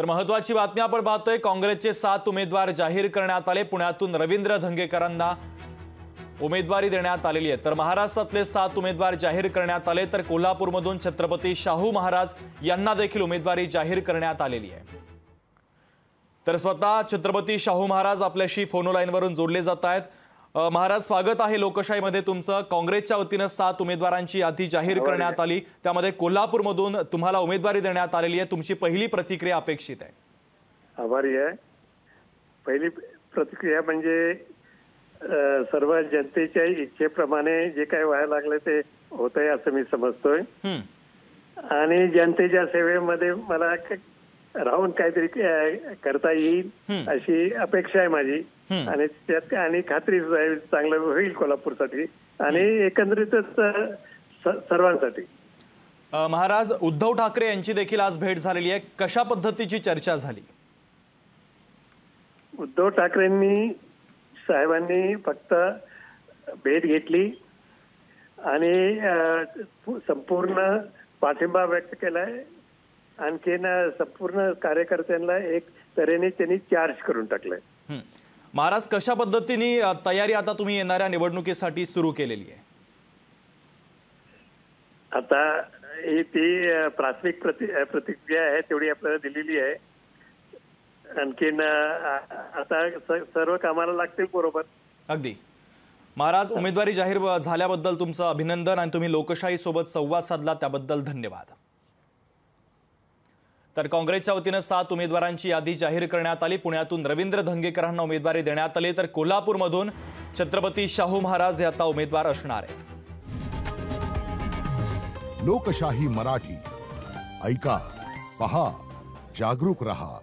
तर महत्त्वाची बातमी आपण पाहतोय, काँग्रेसचे 7 उमेदवार जाहीर करण्यात आले। पुण्यातून रवींद्र धंगेकरांना उमेदवारी देण्यात आलेली आहे। तर महाराष्ट्रातले 7 उमेदवार जाहीर करण्यात आले, तर कोल्हापूरमधून छत्रपती शाहू महाराज यांना देखील उमेदवारी जाहीर करण्यात आलेली आहे। तर स्वतः छत्रपती शाहू महाराज आपल्याशी फोन लाईनवरून जोडले जात आहेत। महाराज, स्वागत आहे लोकशाहीमध्ये तुमचं। काँग्रेसच्या वतीने 7 उमेदवारांची यादी जाहीर करण्यात आली, त्यामध्ये कोल्हापूरमधून तुम्हाला उमेदवारी देण्यात आलेली आहे। तुमची पहिली प्रतिक्रिया अपेक्षित आहे। आभारी आहे। पहिली प्रतिक्रिया म्हणजे सर्व जनतेच्या इच्छेप्रमाणे जे काही व्हायला लागले ते होतंय असं मी समजतोय आणि जनतेच्या सेवेमध्ये मला राहून काहीतरी करता येईल अशी अपेक्षा आहे माझी आणि त्यात आणि खात्री चांगलं होईल कोल्हापूरसाठी आणि एकंदरीतच सर्वांसाठी। महाराज, उद्धव ठाकरे यांची देखील आज भेट झालेली आहे, कशा पद्धतीची चर्चा झाली? उद्धव ठाकरेंनी साहेबांनी फक्त भेट घेतली आणि संपूर्ण पाठिंबा व्यक्त केलाय। आणखीन संपूर्ण कार्यकर्त्यांना एक तऱ्हेने त्यांनी चार्ज करून टाकलंय। महाराज, कशा पद्धतीने तयारी आता तुम्ही येणाऱ्या निवडणुकीसाठी सुरू केलेली आहे? आता ही ती प्राथमिक प्रतिक्रिया आहे तेवढी आपल्याला दिलेली आहे। आणखीन आता सर्व कामाला लागतील बरोबर। अगदी। महाराज, उमेदवारी जाहीर झाल्याबद्दल तुमचं अभिनंदन आणि तुम्ही लोकशाही सोबत संवाद साधला त्याबद्दल धन्यवाद। तर काँग्रेसच्या वतीने 7 उमेदवारांची यादी जाहीर करण्यात आली। पुण्यातून रवींद्र धंगेकरांना उमेदवारी देण्यात आली, तर कोल्हापूरमधून छत्रपती शाहू महाराज हे आता उमेदवार असणार आहेत। लोकशाही मराठी ऐका, पहा, जागरूक रहा।